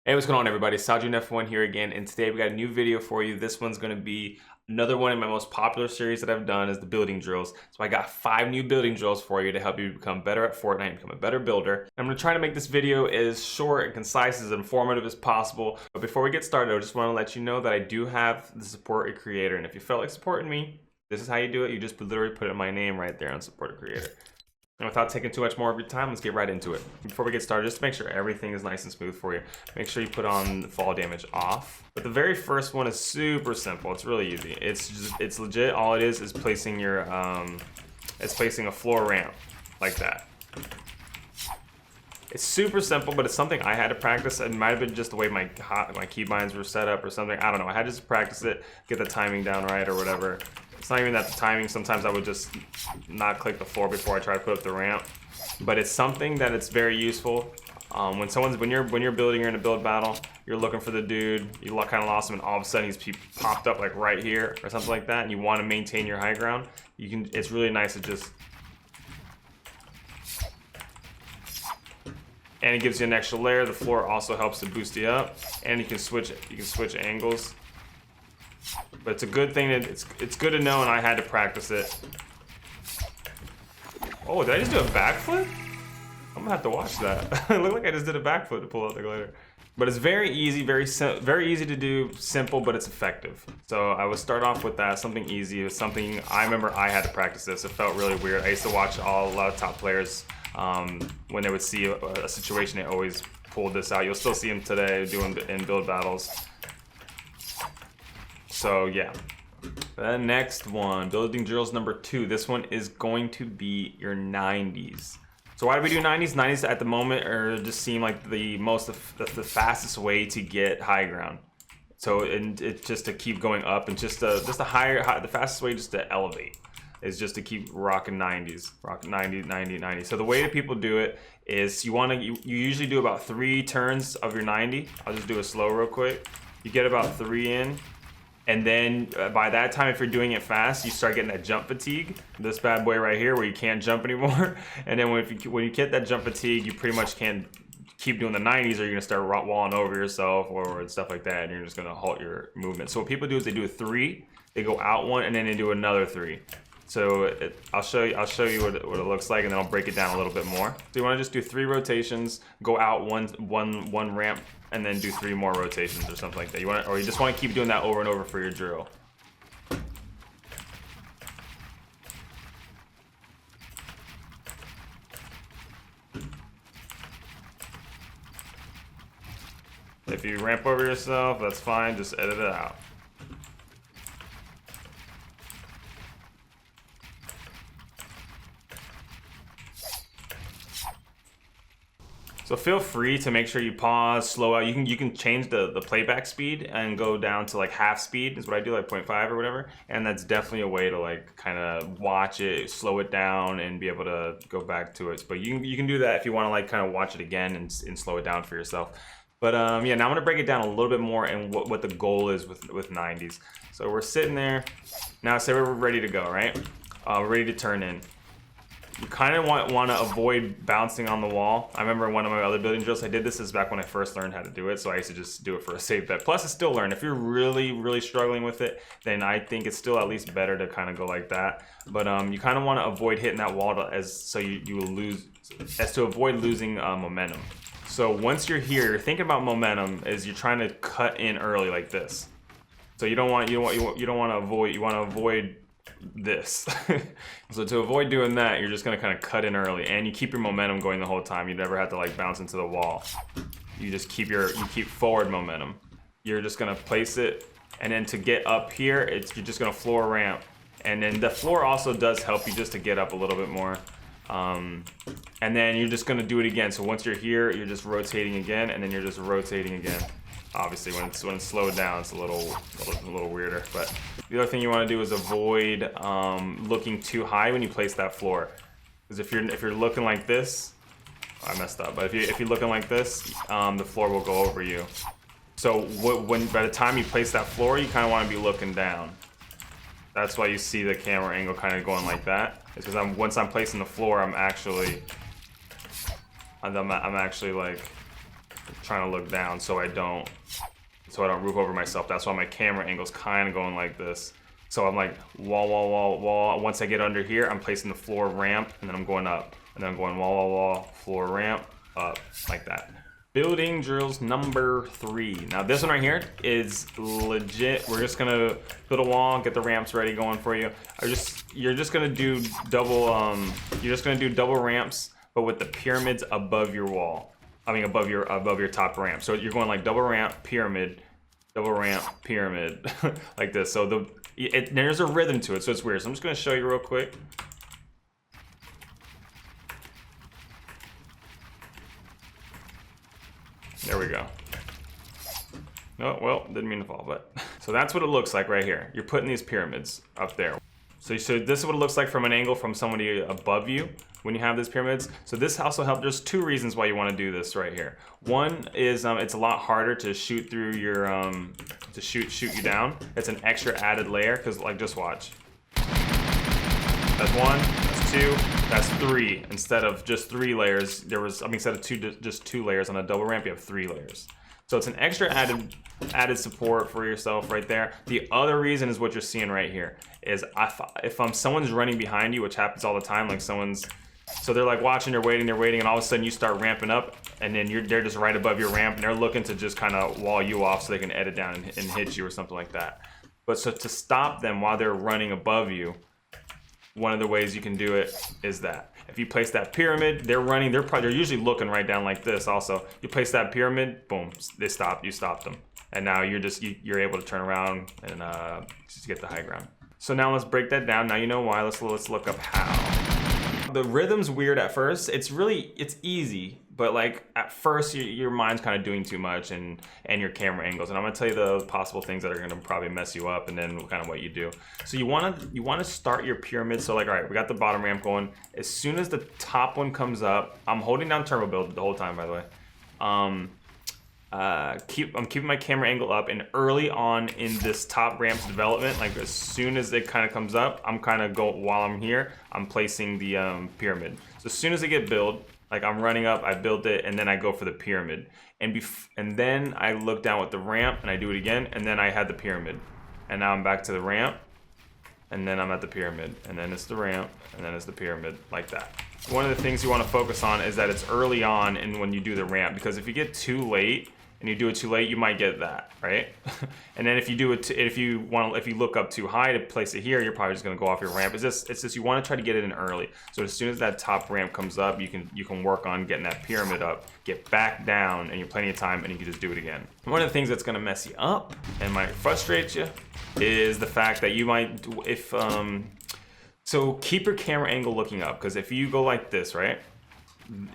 Hey, what's going on everybody? Sajun F1 here again, and today we got a new video for you. This one's going to be another one in my most popular series that I've done is the building drills. So I got 5 new building drills for you to help you become better at Fortnite and become a better builder. I'm going to try to make this video as short and concise, as informative as possible. But before we get started, I just want to let you know that I do have the support a creator, and if you felt like supporting me, this is how you do it. You just literally put in my name right there on support a creator. And without taking too much more of your time, let's get right into it. Before we get started, just to make sure everything is nice and smooth for you, make sure you put on the fall damage off. But the very first one is super simple. It's really easy. It's legit. All it is placing your placing a floor ramp like that. It's super simple, but it's something I had to practice. It might have been just the way my keybinds were set up or something. I don't know. I had to just practice it, get the timing down right or whatever. It's not even that the timing. Sometimes I would just not click the floor before I try to put up the ramp. But it's something that it's very useful. When you're building, you're in a build battle, you're looking for the dude, you kind of lost him, and all of a sudden he's popped up like right here or something like that, and you want to maintain your high ground. It's really nice to just, and it gives you an extra layer. The floor also helps to boost you up, and you can switch angles. But it's a good thing that it's good to know, and I had to practice it. Oh, did I just do a backflip? I'm gonna have to watch that. It looked like I just did a backflip to pull out the glider. But it's very easy, very easy to do, simple, but it's effective. So I would start off with that, something easy. It was something I remember I had to practice this. It felt really weird. I used to watch a lot of top players when they would see a situation, they always pulled this out. You'll still see them today doing in build battles. So yeah, the next one, building drills number 2. This one is going to be your 90s. So why do we do 90s? 90s at the moment just seem like the fastest way to get high ground. So it's just to keep going up, and the fastest way just to elevate is just to keep rocking 90s, rock 90, 90, 90. So the way that people do it is you usually do about 3 turns of your 90. I'll just do a slow real quick. You get about 3 in. And then by that time, if you're doing it fast, you start getting that jump fatigue. This bad boy right here, where you can't jump anymore. And then when you get that jump fatigue, you pretty much can't keep doing the 90s, or you're gonna start walling over yourself or stuff like that, and you're just gonna halt your movement. So what people do is they do a 3, they go out 1, and then they do another 3. So I'll show you what it looks like, and then I'll break it down a little bit more. So you want to just do 3 rotations, go out one ramp, and then do 3 more rotations or something like that. You just want to keep doing that over and over for your drill. If you ramp over yourself, that's fine. Just edit it out. So feel free to make sure you pause, slow out. You can change the playback speed and go down to like half speed is what I do, like 0.5 or whatever. And that's definitely a way to like kind of watch it, slow it down, and be able to go back to it. But you can do that if you want to like kind of watch it again and slow it down for yourself. But yeah, now I'm gonna break it down a little bit more and what the goal is with 90s. So we're sitting there. Now say we're ready to go, right? We're ready to turn in. You kind of want to avoid bouncing on the wall. I remember one of my other building drills, I did this is back when I first learned how to do it, so I used to just do it for a safe bet. Plus, it's still learn. If you're really struggling with it, then I think it's still at least better to kind of go like that. But you kind of want to avoid hitting that wall to avoid losing momentum. So once you're here, you're thinking about momentum as you're trying to cut in early like this. So you want to avoid this. So to avoid doing that, you're just gonna kind of cut in early, and you keep your momentum going the whole time. You never have to like bounce into the wall. You just keep forward momentum. You're just gonna place it, and then to get up here, you're just gonna floor ramp, and then the floor also does help you just to get up a little bit more. And then you're just gonna do it again. So once you're here, you're just rotating again, and then you're just rotating again. Obviously, when it's slowed down, it's a little weirder. But the other thing you want to do is avoid looking too high when you place that floor, because if you're looking like this, I messed up. But if you're looking like this, the floor will go over you. So by the time you place that floor, you kind of want to be looking down. That's why you see the camera angle kind of going like that. It's because once I'm placing the floor, I'm actually like trying to look down so I don't roof over myself. That's why my camera angle's kind of going like this. So I'm like wall, wall, wall, wall. Once I get under here, I'm placing the floor ramp, and then I'm going up, and then I'm going wall, wall, wall, floor ramp, up, like that. Building drills number 3. Now this one right here is legit. We're just gonna build a wall, get the ramps ready going for you. You're just gonna do double ramps, but with the pyramids above your wall. I mean above your top ramp. So you're going like double ramp, pyramid, like this. So there's a rhythm to it, so it's weird. So I'm just gonna show you real quick. There we go. Oh, well, didn't mean to fall, but. So that's what it looks like right here. You're putting these pyramids up there. So this is what it looks like from an angle from somebody above you when you have these pyramids. So this also helps. There's 2 reasons why you want to do this right here. One is it's a lot harder to shoot through your, to shoot you down. It's an extra added layer, because like, just watch. That's 1, that's 2, that's 3. Instead of just 3 layers, instead of just 2 layers on a double ramp, you have 3 layers. So it's an extra added support for yourself right there. The other reason is what you're seeing right here. Is if someone's running behind you, which happens all the time, like so they're like watching, they're waiting, and all of a sudden you start ramping up, and then they're just right above your ramp, and they're looking to just kind of wall you off so they can edit down and hit you or something like that. But so to stop them while they're running above you, one of the ways you can do it is that if you place that pyramid, they're running, they're usually looking right down like this also. You place that pyramid, boom, you stop them. And now you're able to turn around and just get the high ground. So now let's break that down. Now you know why, let's look up how. The rhythm's weird at first. It's easy, but like at first your mind's kind of doing too much and your camera angles. And I'm gonna tell you the possible things that are gonna probably mess you up, and then kind of what you do. So you wanna start your pyramid. So like, all right, we got the bottom ramp going. As soon as the top one comes up, I'm holding down turbo build the whole time, by the way. I'm keeping my camera angle up, and early on in this top ramp's development, like as soon as it kind of comes up, I'm kind of while I'm here, I'm placing the pyramid. So as soon as I get build, like I'm running up, I build it, and then I go for the pyramid. And then I look down with the ramp, and I do it again, and then I had the pyramid. And now I'm back to the ramp, and then I'm at the pyramid, and then it's the ramp, and then it's the pyramid, like that. One of the things you want to focus on is that it's early on and when you do the ramp, because if you get too late and you do it too late, you might get that, right? And then if you do it, if you look up too high to place it here, you're probably just gonna go off your ramp. It's just you want to try to get it in early. So as soon as that top ramp comes up, you can work on getting that pyramid up, get back down, and you have plenty of time, and you can just do it again. One of the things that's gonna mess you up and might frustrate you is the fact that you might, so keep your camera angle looking up, because if you go like this, right?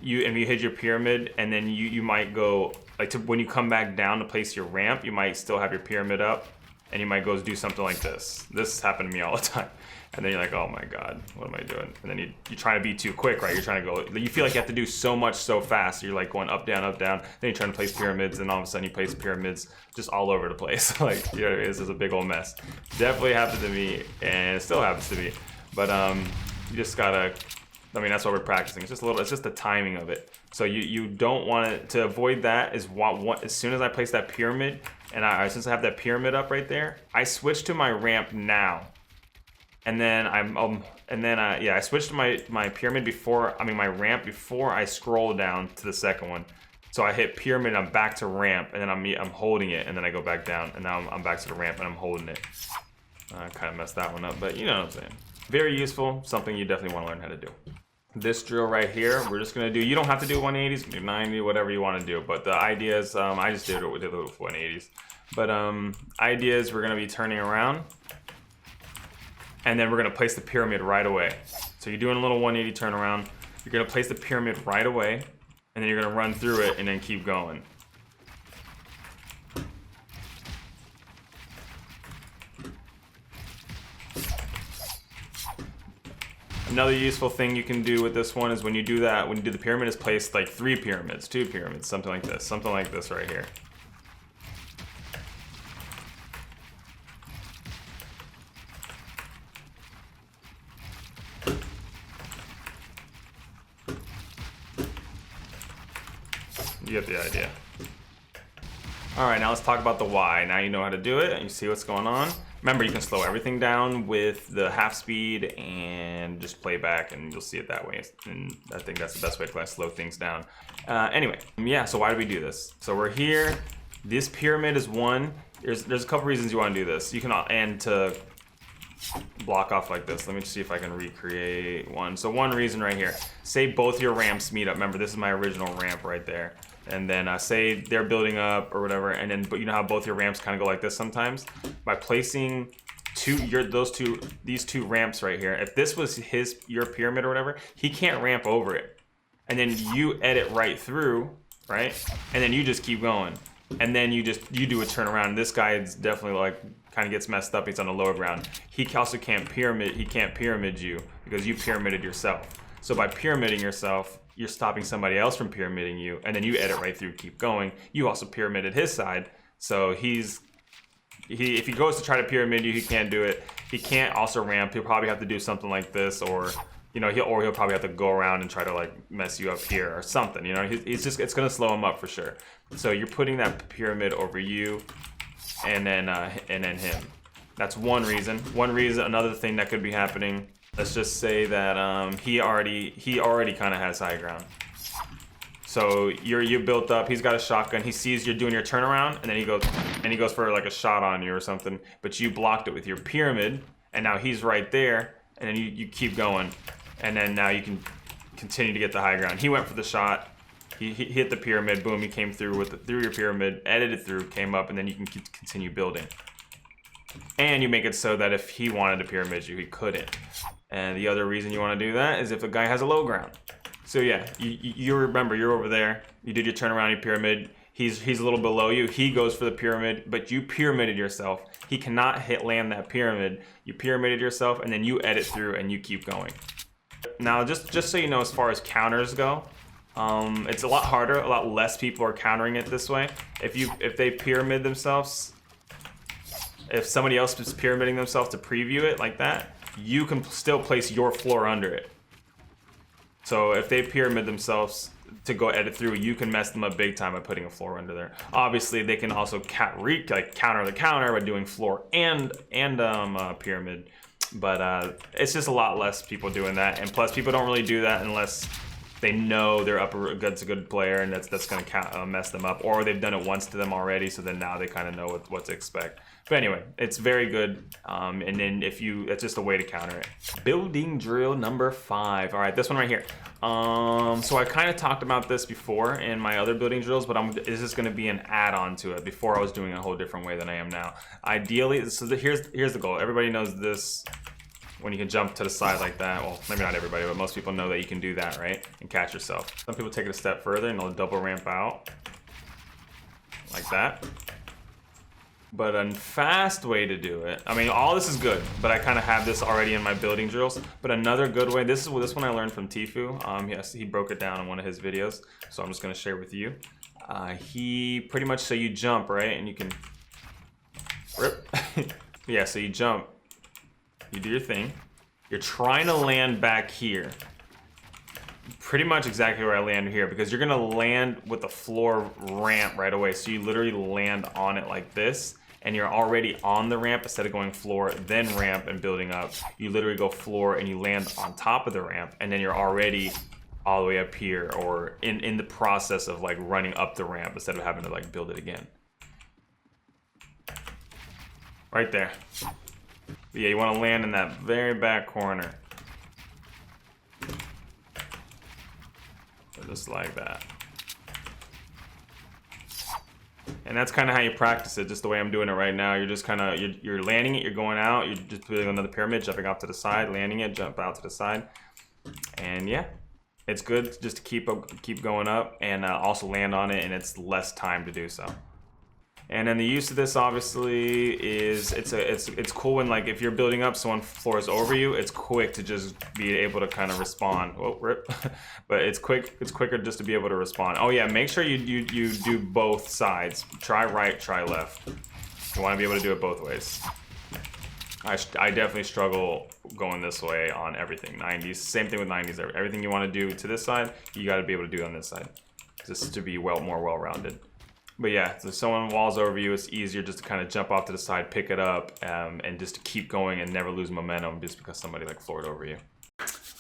You hit your pyramid, and then you might go like when you come back down to place your ramp, you might still have your pyramid up, and you might go do something like this. This has happened to me all the time. And then you're like, oh my God, what am I doing? And then you try to be too quick, right? You're trying to go, you feel like you have to do so much so fast. You're like going up, down, up, down. Then you're trying to place pyramids, and all of a sudden you place pyramids just all over the place. Like, you know, this is a big old mess. Definitely happened to me, and it still happens to me. But you just gotta, I mean, that's what we're practicing. It's just the timing of it. So you don't want it, to avoid that is as soon as I place that pyramid, and since I have that pyramid up right there, I switch to my ramp now. And then I switched to my pyramid my ramp before I scroll down to the second one. So I hit pyramid, I'm back to ramp, and then I'm holding it, and then I go back down, and now I'm back to the ramp, and I'm holding it. I kind of messed that one up, but you know what I'm saying. Very useful, something you definitely want to learn how to do. This drill right here, we're just gonna do, you don't have to do 180s, do 90, whatever you want to do, but the idea is, I just did it with 180s. But idea is we're gonna be turning around, and then we're gonna place the pyramid right away. So you're doing a little 180 turnaround, you're gonna place the pyramid right away, and then you're gonna run through it and then keep going. Another useful thing you can do with this one is when you do the pyramid, is place like 3 pyramids, 2 pyramids, something like this right here. get the idea. All right, now let's talk about the why. Now you know how to do it and you see what's going on. Remember, you can slow everything down with the half speed and just play back, and you'll see it that way. And I think that's the best way to slow things down. Anyway, yeah, so why do we do this? So we're here. This pyramid is one. There's a couple reasons you want to do this. You can, and to block off like this. Let me see if I can recreate one. So one reason right here. Say both your ramps meet up. Remember, this is my original ramp right there. And then say they're building up or whatever, and then but you know how both your ramps kind of go like this sometimes. By placing these two ramps right here. If this was your pyramid or whatever, he can't ramp over it. And then you edit right through, right? And then you just keep going. And then you do a turnaround. This guy is definitely like kind of gets messed up. He's on the lower ground. He also can't pyramid. He can't pyramid you because you pyramided yourself. So by pyramiding yourself, you're stopping somebody else from pyramiding you, and then you edit right through, keep going. You also pyramided his side, so if he goes to try to pyramid you, he can't do it. He can't also ramp. He'll probably have to do something like this, or you know, he'll probably have to go around and try to like mess you up here or something. You know, it's gonna slow him up for sure. So you're putting that pyramid over you, and then him. That's one reason. Another thing that could be happening. Let's just say that he already kind of has high ground. So you built up. He's got a shotgun. He sees you're doing your turnaround, and then he goes for like a shot on you or something. But you blocked it with your pyramid, and now he's right there. And then you keep going, and then now you can continue to get the high ground. He went for the shot. He hit the pyramid. Boom! He came through through your pyramid, edited through, came up, and then you can continue building. And you make it so that if he wanted to pyramid you, he couldn't. And the other reason you want to do that is if a guy has a low ground. So yeah, you remember you're over there. You did your turnaround, you pyramid. He's a little below you. He goes for the pyramid, but you pyramided yourself. He cannot land that pyramid. You pyramided yourself, and then you edit through and you keep going. Now, just so you know, as far as counters go, it's a lot harder. A lot less people are countering it this way. If they pyramid themselves, if somebody else is pyramiding themselves to preview it like that, you can still place your floor under it. So if they pyramid themselves to go edit through, you can mess them up big time by putting a floor under there. Obviously, they can also counter the counter by doing floor and pyramid. But it's just a lot less people doing that, and plus people don't really do that unless they know they're that's a good player, and that's gonna mess them up, or they've done it once to them already, so then now they kind of know what to expect. But anyway, it's very good, and then it's just a way to counter it. Building drill number 5. All right, this one right here. So I kind of talked about this before in my other building drills, but this is going to be an add-on to it. Before I was doing a whole different way than I am now. Ideally, so here's the goal. Everybody knows this. When you can jump to the side like that, well, maybe not everybody, but most people know that you can do that, right? And catch yourself. Some people take it a step further and they'll double ramp out like that. But a fast way to do it, I mean, all this is good, but I kind of have this already in my building drills. But another good way, this one I learned from Tifu. Yes, he broke it down in one of his videos, so I'm just gonna share with you. He pretty much, so you jump, right? And you can rip. Yeah, so you jump. You do your thing. You're trying to land back here. Pretty much exactly where I land here, because you're gonna land with the floor ramp right away. So you literally land on it like this, and you're already on the ramp instead of going floor, then ramp and building up. You literally go floor and you land on top of the ramp, and then you're already all the way up here, or in the process of like running up the ramp instead of having to like build it again. Right there. Yeah, you want to land in that very back corner. So just like that. And that's kind of how you practice it, just the way I'm doing it right now. You're just kind of, you're landing it, you're going out, you're just building another pyramid, jumping off to the side, landing it, jump out to the side. And yeah, it's good just to keep going up and also land on it, and it's less time to do so. And then the use of this obviously is it's cool when, like, if you're building up, someone floors over you, it's quick to just be able to kind of respond. Oh, rip. But it's quicker just to be able to respond. Oh yeah, make sure you do both sides. Try right, try left. You want to be able to do it both ways. I definitely struggle going this way on everything. 90s, same thing with 90s. Everything you want to do to this side, you got to be able to do on this side. just to be more well-rounded. But yeah, so if someone walls over you, it's easier just to kind of jump off to the side, pick it up, and just to keep going and never lose momentum just because somebody like floored over you.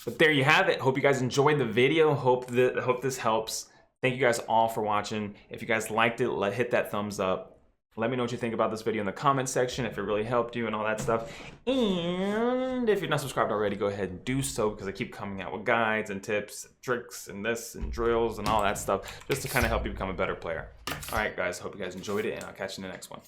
But there you have it. Hope you guys enjoyed the video. Hope this helps. Thank you guys all for watching. If you guys liked it, hit that thumbs up. Let me know what you think about this video in the comment section, if it really helped you and all that stuff. And if you're not subscribed already, go ahead and do so, because I keep coming out with guides and tips, and tricks, and this, and drills, and all that stuff, just to kind of help you become a better player. All right, guys, hope you guys enjoyed it, and I'll catch you in the next one.